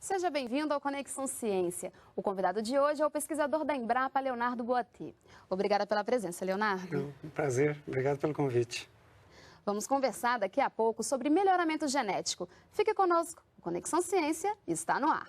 Seja bem-vindo ao Conexão Ciência. O convidado de hoje é o pesquisador da Embrapa, Leonardo Boatê. Obrigada pela presença, Leonardo. Um prazer, obrigado pelo convite. Vamos conversar daqui a pouco sobre melhoramento genético. Fique conosco, o Conexão Ciência está no ar.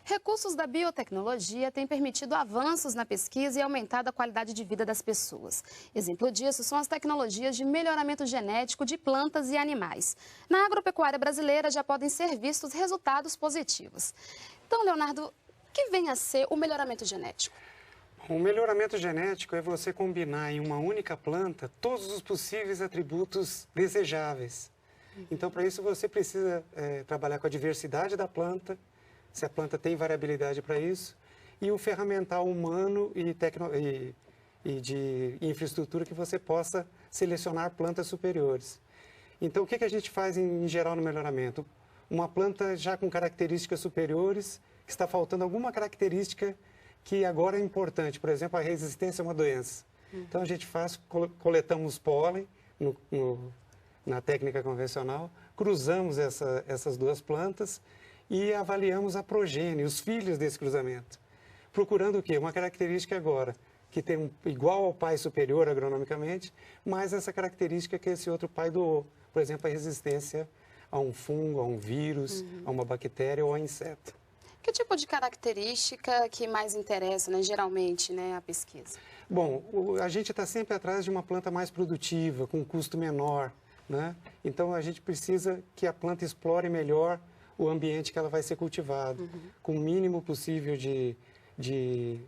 Recursos da biotecnologia têm permitido avanços na pesquisa e aumentado a qualidade de vida das pessoas. Exemplo disso são as tecnologias de melhoramento genético de plantas e animais. Na agropecuária brasileira já podem ser vistos resultados positivos. Então, Leonardo, o que vem a ser o melhoramento genético? O melhoramento genético é você combinar em uma única planta todos os possíveis atributos desejáveis. Então, para isso, você precisa trabalhar com a diversidade da planta, se a planta tem variabilidade para isso, e o ferramental humano e de infraestrutura que você possa selecionar plantas superiores. Então, o que a gente faz em geral no melhoramento? Uma planta já com características superiores, que está faltando alguma característica que agora é importante, por exemplo, a resistência a uma doença. Então, a gente coletamos pólen na técnica convencional, cruzamos essas duas plantas e avaliamos a progênie, os filhos desse cruzamento. Procurando o quê? Uma característica agora, que tem igual ao pai superior agronomicamente, mas essa característica que esse outro pai doou. Por exemplo, a resistência a um fungo, a um vírus, a uma bactéria ou a inseto. Que tipo de característica que mais interessa, geralmente, a pesquisa? Bom, a gente está sempre atrás de uma planta mais produtiva, com um custo menor, né? Então, a gente precisa que a planta explore melhor o ambiente que ela vai ser cultivada, com o mínimo possível de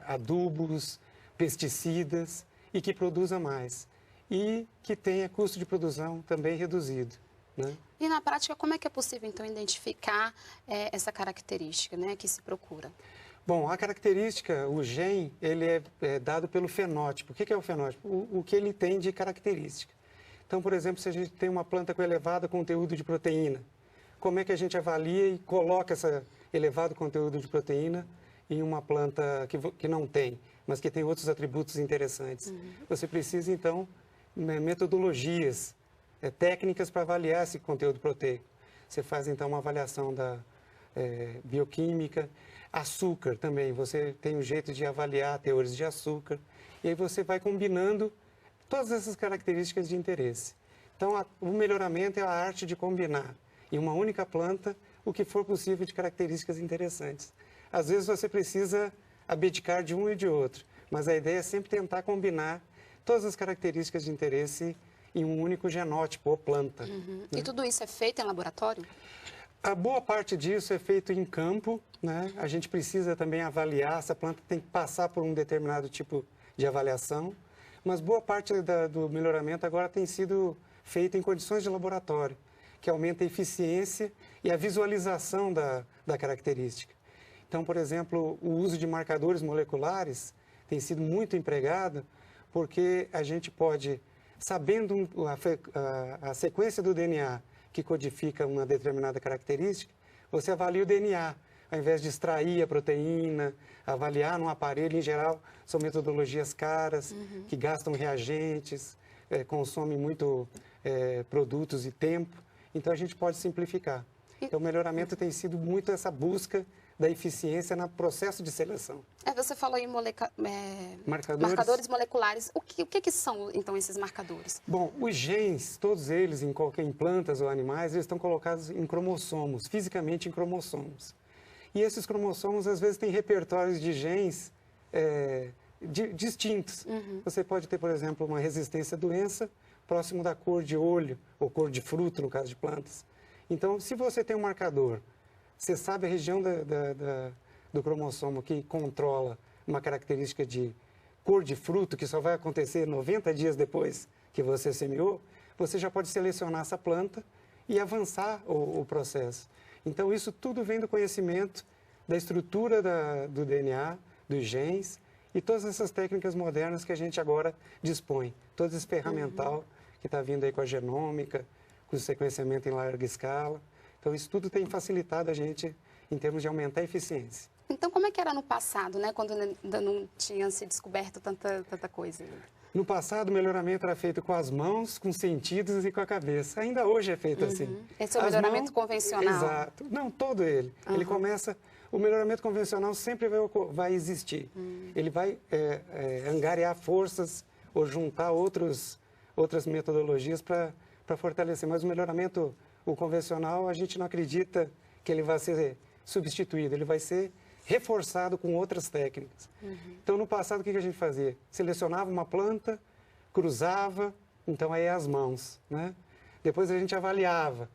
adubos, pesticidas e que produza mais. E que tenha custo de produção também reduzido, né? E na prática, como é que é possível, então, identificar essa característica, que se procura? Bom, a característica, o gene, ele é dado pelo fenótipo. O que é o fenótipo? O que ele tem de característica. Então, por exemplo, se a gente tem uma planta com elevado conteúdo de proteína, como é que a gente avalia e coloca esse elevado conteúdo de proteína em uma planta que não tem, mas que tem outros atributos interessantes? Você precisa, então, metodologias, técnicas para avaliar esse conteúdo proteico. Você faz, então, uma avaliação da bioquímica. Açúcar também, você tem um jeito de avaliar teores de açúcar. E aí você vai combinando todas essas características de interesse. Então, o melhoramento é a arte de combinar em uma única planta o que for possível de características interessantes. Às vezes você precisa abdicar de um e de outro, mas a ideia é sempre tentar combinar todas as características de interesse em um único genótipo ou planta. Né? E tudo isso é feito em laboratório? A boa parte disso é feito em campo, né? A gente precisa também avaliar, essa planta tem que passar por um determinado tipo de avaliação, mas boa parte do melhoramento agora tem sido feita em condições de laboratório, que aumenta a eficiência e a visualização da característica. Então, por exemplo, o uso de marcadores moleculares tem sido muito empregado porque a gente pode, sabendo a sequência do DNA que codifica uma determinada característica, você avalia o DNA, ao invés de extrair a proteína, avaliar num aparelho, em geral, são metodologias caras, que gastam reagentes, consomem muito produtos e tempo. Então, a gente pode simplificar. Então, o melhoramento tem sido muito essa busca da eficiência no processo de seleção. Você falou em marcadores moleculares. O que são, então, esses marcadores? Bom, os genes, todos eles, em plantas ou animais, eles estão colocados em cromossomos, fisicamente em cromossomos. E esses cromossomos, às vezes, têm repertórios de genes distintos. Você pode ter, por exemplo, uma resistência à doença próximo da cor de olho, ou cor de fruto, no caso de plantas. Então, se você tem um marcador, você sabe a região do cromossomo que controla uma característica de cor de fruto, que só vai acontecer 90 dias depois que você semeou, você já pode selecionar essa planta e avançar o processo. Então, isso tudo vem do conhecimento da estrutura do DNA, dos genes e todas essas técnicas modernas que a gente agora dispõe. Todo esse ferramental que está vindo aí com a genômica, com o sequenciamento em larga escala. Então, isso tudo tem facilitado a gente em termos de aumentar a eficiência. Então, como é que era no passado, né, quando ainda não tinha se descoberto tanta coisa ainda? No passado, o melhoramento era feito com as mãos, com os sentidos e com a cabeça. Ainda hoje é feito assim. Esse é o melhoramento convencional? Exato. Não, todo ele. Ele começa... O melhoramento convencional sempre vai existir. Ele vai angariar forças ou juntar outras metodologias para fortalecer. Mas o melhoramento convencional, a gente não acredita que ele vai ser substituído. Ele vai ser reforçado com outras técnicas. Então, no passado, o que a gente fazia? Selecionava uma planta, cruzava, então aí é as mãos, né? Depois a gente avaliava.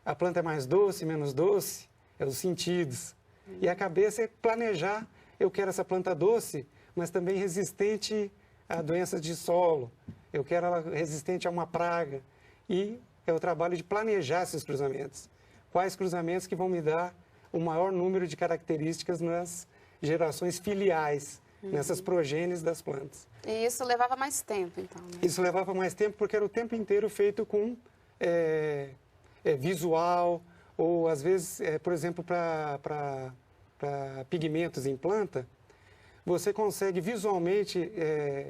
A planta é mais doce, menos doce? É os sentidos. E a cabeça é planejar. Eu quero essa planta doce, mas também resistente a doenças de solo. Eu quero ela resistente a uma praga. E é o trabalho de planejar esses cruzamentos. Quais cruzamentos que vão me dar o maior número de características nas gerações filiais, nessas progênies das plantas. E isso levava mais tempo, então? Né? Isso levava mais tempo porque era o tempo inteiro feito com visual, ou às vezes, por exemplo, para pigmentos em planta, você consegue visualmente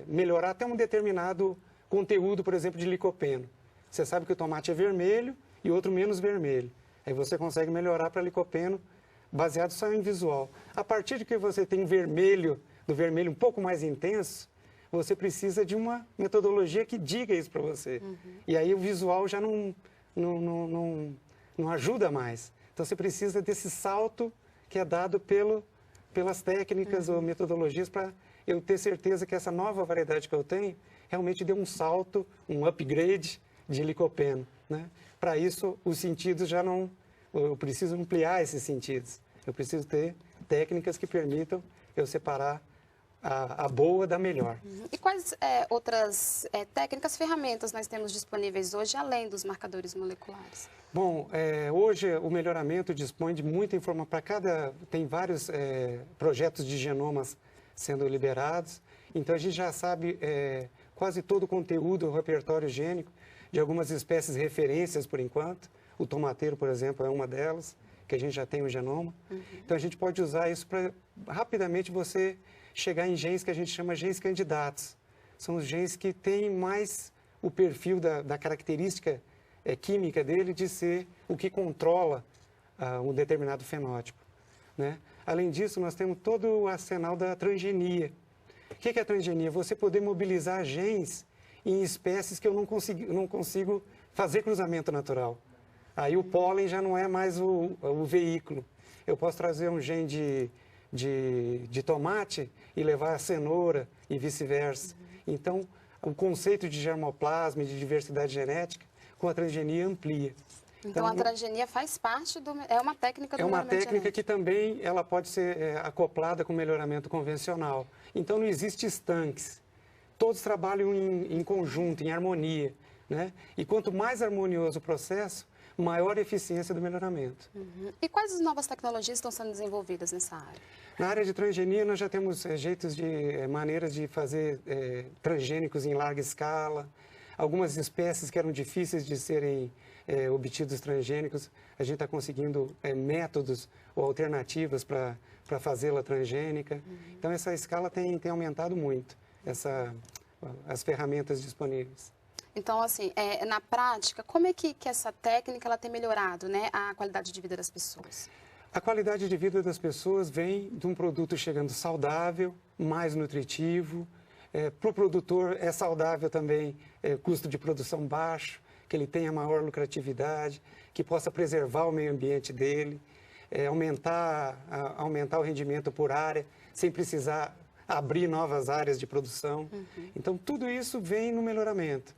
melhorar até um determinado conteúdo, por exemplo, de licopeno. Você sabe que o tomate é vermelho e outro menos vermelho. Aí você consegue melhorar para licopeno baseado só em visual. A partir de que você tem do vermelho um pouco mais intenso, você precisa de uma metodologia que diga isso para você. E aí o visual já não ajuda mais. Então você precisa desse salto que é dado pelas técnicas ou metodologias para eu ter certeza que essa nova variedade que eu tenho realmente deu um salto, um upgrade de licopeno, né? Para isso, os sentidos já não... Eu preciso ampliar esses sentidos. Eu preciso ter técnicas que permitam eu separar a boa da melhor. E quais outras técnicas, ferramentas nós temos disponíveis hoje, além dos marcadores moleculares? Bom, hoje o melhoramento dispõe de muita informação. Tem vários projetos de genomas sendo liberados. Então, a gente já sabe quase todo o conteúdo, o repertório gênico de algumas espécies referências, por enquanto. O tomateiro, por exemplo, é uma delas, que a gente já tem o genoma. Então, a gente pode usar isso para, rapidamente, você chegar em genes que a gente chama genes candidatos. São os genes que têm mais o perfil da característica química dele de ser o que controla um determinado fenótipo, né? Além disso, nós temos todo o arsenal da transgenia. O que é a transgenia? Você poder mobilizar genes em espécies que eu não consigo fazer cruzamento natural. Aí o pólen já não é mais o veículo. Eu posso trazer um gene de tomate e levar a cenoura e vice-versa. Então, o conceito de germoplasma e de diversidade genética com a transgenia amplia. Então, a transgenia faz parte é uma técnica do melhoramento genético. É uma técnica que também ela pode ser acoplada com o melhoramento convencional. Então, não existe estanques. Todos trabalham em conjunto, em harmonia, né? E quanto mais harmonioso o processo, maior a eficiência do melhoramento. E quais novas tecnologias estão sendo desenvolvidas nessa área? Na área de transgenia, nós já temos maneiras de fazer transgênicos em larga escala. Algumas espécies que eram difíceis de serem obtidos transgênicos, a gente está conseguindo métodos ou alternativas para fazê-la transgênica. Então, essa escala tem aumentado muito, as ferramentas disponíveis. Então, assim, na prática, como é que essa técnica ela tem melhorado, né, a qualidade de vida das pessoas? A qualidade de vida das pessoas vem de um produto chegando saudável, mais nutritivo. Para o produtor é saudável também, custo de produção baixo, que ele tenha maior lucratividade, que possa preservar o meio ambiente dele, aumentar o rendimento por área, sem precisar abrir novas áreas de produção. Então, tudo isso vem no melhoramento.